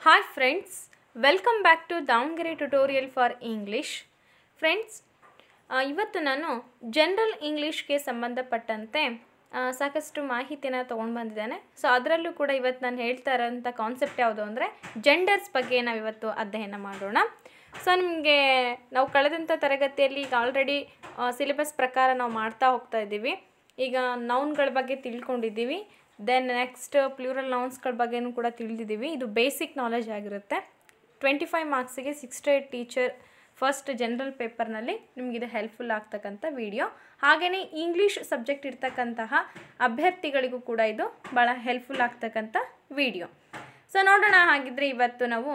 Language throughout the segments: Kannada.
Hi friends, welcome back to Davangere tutorial for English. Friends, ಇವತ್ತು ನಾನು ಜನರಲ್ ಇಂಗ್ಲೀಷ್ಗೆ ಸಂಬಂಧಪಟ್ಟಂತೆ ಸಾಕಷ್ಟು ಮಾಹಿತಿನ ತೊಗೊಂಡು ಬಂದಿದ್ದೇನೆ. ಸೊ ಅದರಲ್ಲೂ ಕೂಡ ಇವತ್ತು ನಾನು ಹೇಳ್ತಾ ಇರೋಂಥ ಕಾನ್ಸೆಪ್ಟ್ ಯಾವುದು ಅಂದರೆ ಜೆಂಡರ್ಸ್ ಬಗ್ಗೆ ನಾವು ಇವತ್ತು ಅಧ್ಯಯನ ಮಾಡೋಣ. ಸೊ ನಿಮಗೆ ನಾವು ಕಳೆದಂಥ ತರಗತಿಯಲ್ಲಿ ಈಗ ಆಲ್ರೆಡಿ ಸಿಲೆಬಸ್ ಪ್ರಕಾರ ನಾವು ಮಾಡ್ತಾ ಹೋಗ್ತಾ ಇದ್ದೀವಿ. ಈಗ ನೌನ್ಗಳ ಬಗ್ಗೆ ತಿಳ್ಕೊಂಡಿದ್ದೀವಿ. ದೆನ್ ನೆಕ್ಸ್ಟ್ ಪ್ಲೂರಲ್ ನೌನ್ಸ್ಗಳ ಬಗ್ಗೆನೂ ಕೂಡ ತಿಳಿದಿದ್ದೀವಿ. ಇದು ಬೇಸಿಕ್ ನಾಲೆಜ್ ಆಗಿರುತ್ತೆ. 25 ಮಾರ್ಕ್ಸಿಗೆ 68 ಟೀಚರ್ ಫಸ್ಟ್ ಜನರಲ್ ಪೇಪರ್ನಲ್ಲಿ ನಿಮಗಿದು ಹೆಲ್ಪ್ಫುಲ್ ಆಗ್ತಕ್ಕಂಥ ವಿಡಿಯೋ. ಹಾಗೆಯೇ ಇಂಗ್ಲೀಷ್ ಸಬ್ಜೆಕ್ಟ್ ಇರ್ತಕ್ಕಂತಹ ಅಭ್ಯರ್ಥಿಗಳಿಗೂ ಕೂಡ ಇದು ಭಾಳ ಹೆಲ್ಪ್ಫುಲ್ ಆಗ್ತಕ್ಕಂಥ ವಿಡಿಯೋ. ಸೊ ನೋಡೋಣ ಹಾಗಿದ್ರೆ ಇವತ್ತು ನಾವು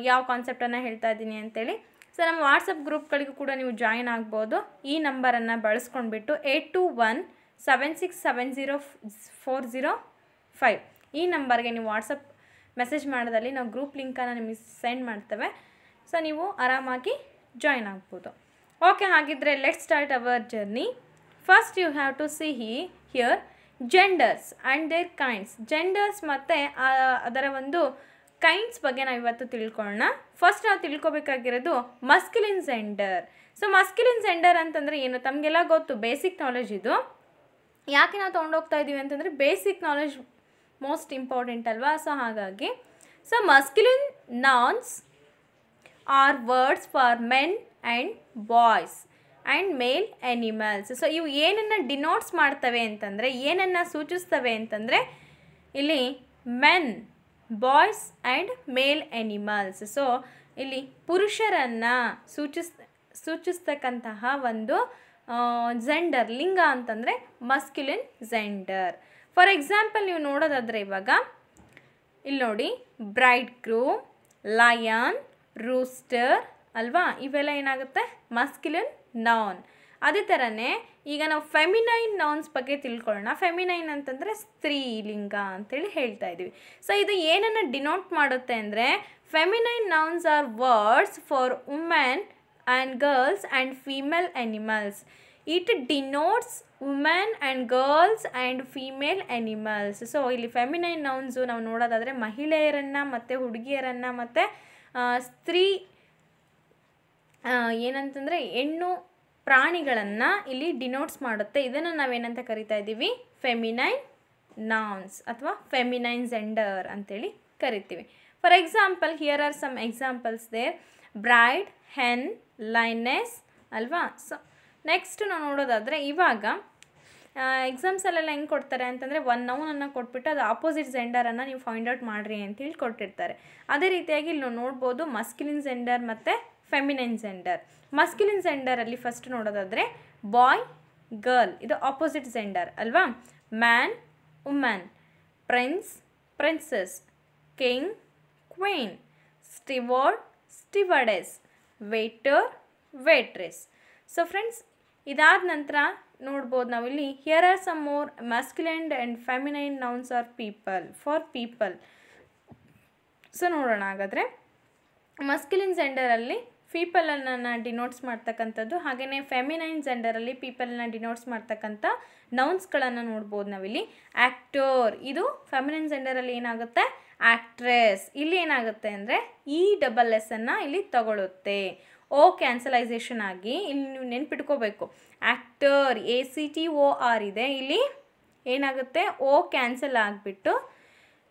ಯಾವ ಕಾನ್ಸೆಪ್ಟನ್ನು ಹೇಳ್ತಾ ಇದ್ದೀನಿ ಅಂತೇಳಿ. ಸೊ ನಮ್ಮ ವಾಟ್ಸಪ್ ಗ್ರೂಪ್ಗಳಿಗೂ ಕೂಡ ನೀವು ಜಾಯಿನ್ ಆಗ್ಬೋದು. ಈ ನಂಬರನ್ನು ಬಳಸ್ಕೊಂಡ್ಬಿಟ್ಟು 8217070405 ಈ ನಂಬರ್ಗೆ ನೀವು ವಾಟ್ಸಪ್ ಮೆಸೇಜ್ ಮಾಡೋದಲ್ಲಿ ನಾವು ಗ್ರೂಪ್ ಲಿಂಕನ್ನು ನಿಮಗೆ ಸೆಂಡ್ ಮಾಡ್ತೇವೆ. ಸೊ ನೀವು ಆರಾಮಾಗಿ ಜಾಯಿನ್ ಆಗ್ಬೋದು. ಓಕೆ, ಹಾಗಿದ್ರೆ let start our journey. First you have to see here genders and their kinds. Genders ಮತ್ತು ಅದರ ಒಂದು ಕೈಂಡ್ಸ್ ಬಗ್ಗೆ ನಾವು ಇವತ್ತು ತಿಳ್ಕೊಳ್ಳೋಣ. ಫಸ್ಟ್ ನಾವು ತಿಳ್ಕೊಬೇಕಾಗಿರೋದು ಮಸ್ಕ್ಯುಲಿನ್ ಜೆಂಡರ್. ಸೊ ಮಸ್ಕ್ಯುಲಿನ್ ಜೆಂಡರ್ ಅಂತಂದರೆ ಏನು ತಮಗೆಲ್ಲ ಗೊತ್ತು, ಬೇಸಿಕ್ ನಾಲೆಜ್ ಇದು. ಯಾಕೆ ನಾವು ತೊಗೊಂಡೋಗ್ತಾ ಇದ್ದೀವಿ ಅಂತಂದರೆ ಬೇಸಿಕ್ ನಾಲೆಜ್ ಮೋಸ್ಟ್ ಇಂಪಾರ್ಟೆಂಟ್ ಅಲ್ವಾ. ಸೊ ಹಾಗಾಗಿ so masculine nouns are words for men and boys and male animals. So ಇವು ಏನನ್ನು ಡಿನೋಟ್ಸ್ ಮಾಡ್ತವೆ ಅಂತಂದರೆ, ಏನನ್ನು ಸೂಚಿಸ್ತವೆ ಅಂತಂದರೆ ಇಲ್ಲಿ men, boys and male animals. So ಇಲ್ಲಿ ಪುರುಷರನ್ನು ಸೂಚಿಸ್ತಕ್ಕಂತಹ ಒಂದು ಜೆಂಡರ್, ಲಿಂಗ ಅಂತಂದರೆ ಮಸ್ಕ್ಯುಲಿನ್ ಜೆಂಡರ್. ಫಾರ್ ಎಕ್ಸಾಂಪಲ್ ನೀವು ನೋಡೋದಾದರೆ ಇವಾಗ ಇಲ್ಲಿ ನೋಡಿ, ಬ್ರೈಡ್ ಗ್ರೂಮ್, ಲಯನ್, ರೂಸ್ಟರ್ ಅಲ್ವಾ, ಇವೆಲ್ಲ ಏನಾಗುತ್ತೆ ಮಸ್ಕ್ಯುಲಿನ್ ನೌನ್. ಅದೇ ಥರನೇ ಈಗ ನಾವು ಫೆಮಿನೈನ್ ನೌನ್ಸ್ ಬಗ್ಗೆ ತಿಳ್ಕೊಳ್ಳೋಣ. ಫೆಮಿನೈನ್ ಅಂತಂದರೆ ಸ್ತ್ರೀಲಿಂಗ ಅಂತೇಳಿ ಹೇಳ್ತಾ ಇದ್ದೀವಿ. ಸೊ ಇದು ಏನನ್ನು ಡಿನೋಟ್ ಮಾಡುತ್ತೆ ಅಂದರೆ feminine nouns are words for women and girls and female animals. It denotes women and girls and female animals. So ಇಲ್ಲಿ ಫೆಮಿನೈನ್ ನೌನ್ಸು ನಾವು ನೋಡೋದಾದರೆ ಮಹಿಳೆಯರನ್ನು ಮತ್ತು ಹುಡುಗಿಯರನ್ನು ಮತ್ತು ಸ್ತ್ರೀ ಏನಂತಂದರೆ ಹೆಣ್ಣು ಪ್ರಾಣಿಗಳನ್ನು ಇಲ್ಲಿ ಡಿನೋಟ್ಸ್ ಮಾಡುತ್ತೆ. ಇದನ್ನು ನಾವೇನಂತ ಕರಿತಾ ಇದ್ದೀವಿ, ಫೆಮಿನೈನ್ ನೌನ್ಸ್ ಅಥವಾ ಫೆಮಿನೈನ್ ಜೆಂಡರ್ ಅಂತೇಳಿ ಕರಿತೀವಿ. For example here are some examples there, bride, hen, lioness ಅಲ್ವಾ. ಸೊ ನೆಕ್ಸ್ಟ್ ನಾವು ನೋಡೋದಾದರೆ ಇವಾಗ ಎಕ್ಸಾಮ್ಸಲ್ಲೆಲ್ಲ ಹೆಂಗೆ ಕೊಡ್ತಾರೆ ಅಂತಂದರೆ ಒಂದು ನೌನನ್ನು ಕೊಟ್ಬಿಟ್ಟು ಅದು ಆಪೋಸಿಟ್ ಜೆಂಡರನ್ನು ನೀವು ಫೈಂಡ್ ಔಟ್ ಮಾಡಿರಿ ಅಂತೇಳಿ ಕೊಟ್ಟಿರ್ತಾರೆ. ಅದೇ ರೀತಿಯಾಗಿ ಇಲ್ಲಿ ನಾವು ನೋಡ್ಬೋದು ಮಸ್ಕ್ಯುಲಿನ್ ಜೆಂಡರ್ ಮತ್ತು ಫೆಮಿನೈನ್ ಜೆಂಡರ್. ಮಸ್ಕ್ಯುಲಿನ್ ಜೆಂಡರಲ್ಲಿ ಫಸ್ಟ್ ನೋಡೋದಾದರೆ ಬಾಯ್, ಗರ್ಲ್, ಇದು ಆಪೋಸಿಟ್ ಜೆಂಡರ್ ಅಲ್ವಾ. Man, woman, prince, princess, king, queen, steward, stewardess, waiter, waitress. So friends, ಇದಾದ ನಂತರ ನೋಡ್ಬೋದು ನಾವಿಲ್ಲಿ here are some more masculine and feminine nouns are people, for people. So ನೋಡೋಣ ಹಾಗಾದರೆ ಮಸ್ಕ್ಯುಲಿನ್ ಜೆಂಡರಲ್ಲಿ ಪೀಪಲನ್ನು ಡಿನೋಟ್ಸ್ ಮಾಡ್ತಕ್ಕಂಥದ್ದು, ಹಾಗೆಯೇ ಫೆಮಿನೈನ್ ಜೆಂಡರಲ್ಲಿ ಪೀಪಲನ್ನು ಡಿನೋಟ್ಸ್ ಮಾಡ್ತಕ್ಕಂಥ ನೌನ್ಸ್ಗಳನ್ನು ನೋಡ್ಬೋದು ನಾವಿಲ್ಲಿ. ಆ್ಯಕ್ಟರ್, ಇದು ಫೆಮಿನೈನ್ ಜೆಂಡರಲ್ಲಿ ಏನಾಗುತ್ತೆ ಆ್ಯಕ್ಟ್ರೆಸ್. ಇಲ್ಲಿ ಏನಾಗುತ್ತೆ ಅಂದರೆ ESS ಅನ್ನು ಇಲ್ಲಿ ತಗೊಳುತ್ತೆ. ಓ ಕ್ಯಾನ್ಸಲೈಸೇಷನ್ ಆಗಿ ಇಲ್ಲಿ ನೀವು ನೆನ್ಪಿಟ್ಕೋಬೇಕು, ಆ್ಯಕ್ಟರ್ ACTOR ಇದೆ, ಇಲ್ಲಿ ಏನಾಗುತ್ತೆ ಓ ಕ್ಯಾನ್ಸಲ್ ಆಗಿಬಿಟ್ಟು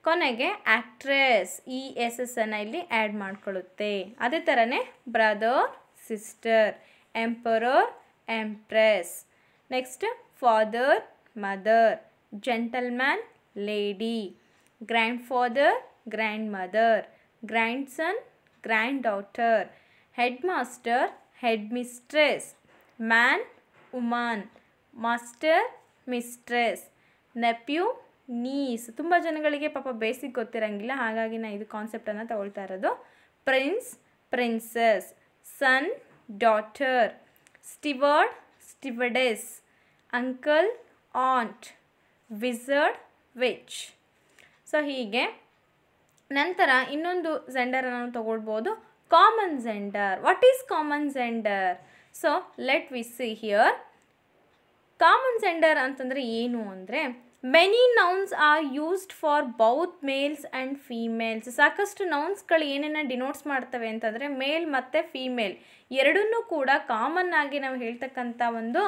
ಕೊನೆಗೆ ಆ್ಯಕ್ಟ್ರೆಸ್ ESS ಅನ್ನು ಇಲ್ಲಿ ಆ್ಯಡ್ ಮಾಡ್ಕೊಳ್ಳುತ್ತೆ. ಅದೇ ಥರನೇ brother, sister, emperor, empress. Next father, mother, gentleman, lady, grandfather, grandmother, grandson, granddaughter, headmaster, headmistress, man, woman, master, mistress, nephew, niece. ತುಂಬ ಜನಗಳಿಗೆ ಪಾಪ ಬೇಸಿಕ್ ಗೊತ್ತಿರಂಗಿಲ್ಲ, ಹಾಗಾಗಿ ನಾನು ಇದು ಕಾನ್ಸೆಪ್ಟನ್ನು ತಗೊಳ್ತಾ ಇರೋದು. Prince, princess, son, daughter, steward, stewardess, uncle, aunt, wizard, witch. So ಹೀಗೆ ನಂತರ ಇನ್ನೊಂದು ಜೆಂಡರನ್ನು ತಗೊಳ್ಬೋದು, common gender. What is common gender? So let we see here. Common gender ಅಂತಂದರೆ ಏನು ಅಂದರೆ many nouns are used for both males and females. ಸಾಕಷ್ಟು ನೌನ್ಸ್ಗಳು ಏನೇನು ಡಿನೋಟ್ಸ್ ಮಾಡ್ತವೆ ಅಂತಂದರೆ ಮೇಲ್ ಮತ್ತು ಫೀಮೇಲ್ ಎರಡನ್ನೂ ಕೂಡ ಕಾಮನ್ ಆಗಿ ನಾವು ಹೇಳ್ತಕ್ಕಂಥ ಒಂದು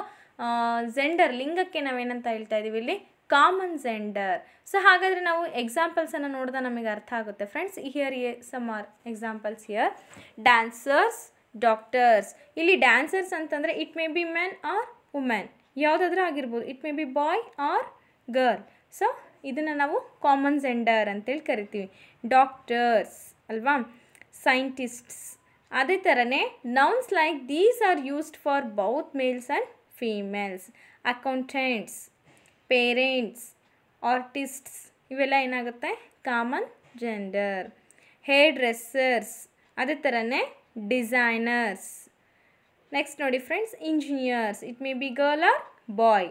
ಜೆಂಡರ್ ಲಿಂಗಕ್ಕೆ ನಾವೇನಂತ ಹೇಳ್ತಾ ಇದ್ದೀವಿ ಇಲ್ಲಿ ಕಾಮನ್ ಜೆಂಡರ್. ಸೊ ಹಾಗಾದರೆ ನಾವು ಎಕ್ಸಾಂಪಲ್ಸನ್ನು ನೋಡಿದ್ರೆ ನಮಗೆ ಅರ್ಥ ಆಗುತ್ತೆ friends. Here some are examples here. Dancers, doctors. ಇಲ್ಲಿ ಡ್ಯಾನ್ಸರ್ಸ್ ಅಂತಂದರೆ it may be men or women, ಯಾವುದಾದ್ರೂ ಆಗಿರ್ಬೋದು. It may be boy or girl. So ಇದನ್ನು ನಾವು ಕಾಮನ್ ಜೆಂಡರ್ ಅಂತೇಳಿ ಕರಿತೀವಿ. ಡಾಕ್ಟರ್ಸ್ ಅಲ್ವಾ, ಸೈಂಟಿಸ್ಟ್ಸ್. ಅದೇ ಥರನೇ nouns like these are used for both males and females. Accountants, parents, artists ಇವೆಲ್ಲ ಏನಾಗುತ್ತೆ ಕಾಮನ್ ಜೆಂಡರ್. ಹೇರ್ ಡ್ರೆಸ್ಸರ್ಸ್, ಅದೇ ಥರನೇ ಡಿಸೈನರ್ಸ್. ನೆಕ್ಸ್ಟ್ ನೋಡಿ friends, engineers, it may be girl or boy.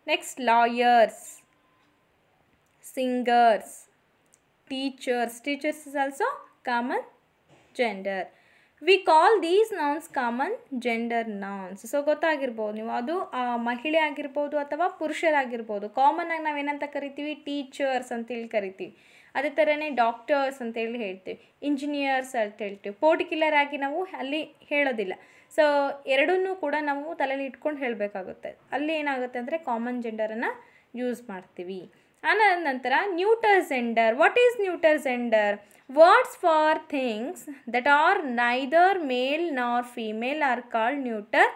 Next lawyers, singers, teachers. Teachers is also common gender. We call these nouns common gender nouns. So ಗೊತ್ತಾಗಿರ್ಬೋದು ನೀವು, ಅದು ಮಹಿಳೆ ಆಗಿರ್ಬೋದು ಅಥವಾ ಪುರುಷರಾಗಿರ್ಬೋದು. ಕಾಮನ್ ಆಗಿ ನಾವೇನಂತ ಕರಿತೀವಿ, ಟೀಚರ್ಸ್ ಅಂತೇಳಿ ಕರಿತೀವಿ. ಅದೇ ಥರನೇ ಡಾಕ್ಟರ್ಸ್ ಅಂತೇಳಿ ಹೇಳ್ತೀವಿ, ಇಂಜಿನಿಯರ್ಸ್ ಅಂತ ಹೇಳ್ತೀವಿ. ಪರ್ಟಿಕ್ಯುಲರ್ ಆಗಿ ನಾವು ಅಲ್ಲಿ ಹೇಳೋದಿಲ್ಲ. ಸೊ ಎರಡನ್ನೂ ಕೂಡ ನಾವು ತಲೆಯಲ್ಲಿ ಇಟ್ಕೊಂಡು ಹೇಳಬೇಕಾಗುತ್ತೆ. ಅಲ್ಲಿ ಏನಾಗುತ್ತೆ ಅಂದರೆ ಕಾಮನ್ ಜೆಂಡರನ್ನು ಯೂಸ್ ಮಾಡ್ತೀವಿ. ಆನಂತರ ನಂತರ neuter gender. What is neuter gender? Words for things that are neither male nor female are called neuter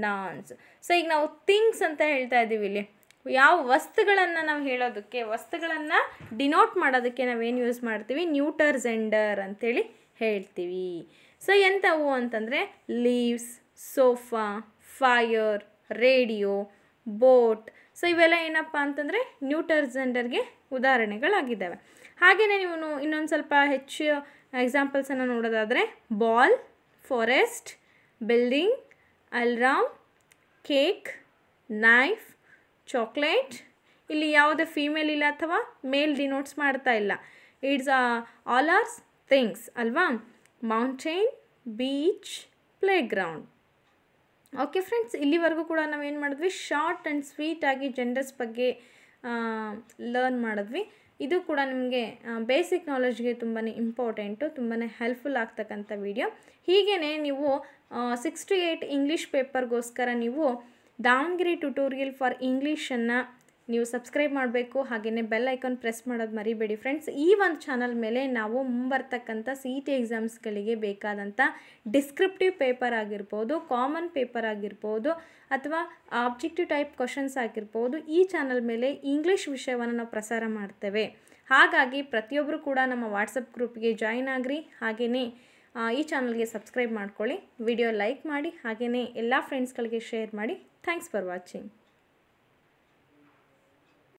nouns. So ಈಗ ನಾವು ಥಿಂಗ್ಸ್ ಅಂತ ಹೇಳ್ತಾ ಇದ್ದೀವಿ. ಇಲ್ಲಿ ಯಾವ ವಸ್ತುಗಳನ್ನು ನಾವು ಹೇಳೋದಕ್ಕೆ, ವಸ್ತುಗಳನ್ನು ಡಿನೋಟ್ ಮಾಡೋದಕ್ಕೆ ನಾವೇನು ಯೂಸ್ ಮಾಡ್ತೀವಿ, ನ್ಯೂಟರ್ ಜೆಂಡರ್ ಅಂಥೇಳಿ ಹೇಳ್ತೀವಿ. ಸೊ ಎಂಥವು ಅಂತಂದರೆ leaves, sofa, fire, radio, boat. So ಇವೆಲ್ಲ ಏನಪ್ಪ ಅಂತಂದರೆ ನ್ಯೂಟರ್ ಜೆಂಡರ್ಗೆ ಉದಾಹರಣೆಗಳಾಗಿದ್ದಾವೆ. ಹಾಗೆಯೇ ನೀವು ಇನ್ನೊಂದು ಸ್ವಲ್ಪ ಹೆಚ್ಚು ಎಕ್ಸಾಂಪಲ್ಸನ್ನು ನೋಡೋದಾದರೆ ball, forest, building, alarm, cake, knife, chocolate. ಇಲ್ಲಿ ಯಾವುದೇ ಫೀಮೇಲ್ ಇಲ್ಲ ಅಥವಾ ಮೇಲ್ ಡಿನೋಟ್ಸ್ ಮಾಡ್ತಾ ಇಲ್ಲ. ಇಟ್ಸ್ ಆಲ್ ಆರ್ ಥಿಂಗ್ಸ್ ಅಲ್ವಾ. Mountain, beach, playground. Okay friends, ಇಲ್ಲಿವರೆಗೂ ಕೂಡ ನಾವೇನು ಮಾಡಿದ್ವಿ, ಶಾರ್ಟ್ ಆ್ಯಂಡ್ ಸ್ವೀಟಾಗಿ ಜೆಂಡರ್ಸ್ ಬಗ್ಗೆ ಲರ್ನ್ ಮಾಡಿದ್ವಿ. ಇದು ಕೂಡ ನಿಮಗೆ ಬೇಸಿಕ್ ನಾಲೆಜ್ಗೆ ತುಂಬಾ ಇಂಪಾರ್ಟೆಂಟು, ತುಂಬಾ ಹೆಲ್ಪ್ಫುಲ್ ಆಗ್ತಕ್ಕಂಥ ವಿಡಿಯೋ. ಹೀಗೇ ನೀವು 6 to 8 ಇಂಗ್ಲೀಷ್ ಪೇಪರ್ಗೋಸ್ಕರ ನೀವು ದಾವಣಗೆರೆ ಟ್ಯುಟೋರಿಯಲ್ ಫಾರ್ ಇಂಗ್ಲೀಷನ್ನು ನೀವು ಸಬ್ಸ್ಕ್ರೈಬ್ ಮಾಡಬೇಕು. ಹಾಗೆಯೇ ಬೆಲ್ ಐಕಾನ್ ಪ್ರೆಸ್ ಮಾಡೋದು ಮರಿಬೇಡಿ ಫ್ರೆಂಡ್ಸ್. ಈ ಒಂದು ಚಾನಲ್ ಮೇಲೆ ನಾವು ಮುಂಬರ್ತಕ್ಕಂಥ CET ಎಕ್ಸಾಮ್ಸ್ಗಳಿಗೆ ಬೇಕಾದಂಥ ಡಿಸ್ಕ್ರಿಪ್ಟಿವ್ ಪೇಪರ್ ಆಗಿರ್ಬೋದು, ಕಾಮನ್ ಪೇಪರ್ ಆಗಿರ್ಬೋದು, ಅಥವಾ ಆಬ್ಜೆಕ್ಟಿವ್ ಟೈಪ್ ಕ್ವಶನ್ಸ್ ಆಗಿರ್ಬೋದು, ಈ ಚಾನಲ್ ಮೇಲೆ ಇಂಗ್ಲೀಷ್ ವಿಷಯವನ್ನು ನಾವು ಪ್ರಸಾರ ಮಾಡ್ತೇವೆ. ಹಾಗಾಗಿ ಪ್ರತಿಯೊಬ್ಬರು ಕೂಡ ನಮ್ಮ ವಾಟ್ಸಪ್ ಗ್ರೂಪ್ಗೆ ಜಾಯಿನ್ ಆಗಿರಿ. ಹಾಗೆಯೇ ಈ ಚಾನಲ್ಗೆ ಸಬ್ಸ್ಕ್ರೈಬ್ ಮಾಡ್ಕೊಳ್ಳಿ, ವಿಡಿಯೋ ಲೈಕ್ ಮಾಡಿ, ಹಾಗೆಯೇ ಎಲ್ಲ ಫ್ರೆಂಡ್ಸ್ಗಳಿಗೆ ಶೇರ್ ಮಾಡಿ. Thanks for watching.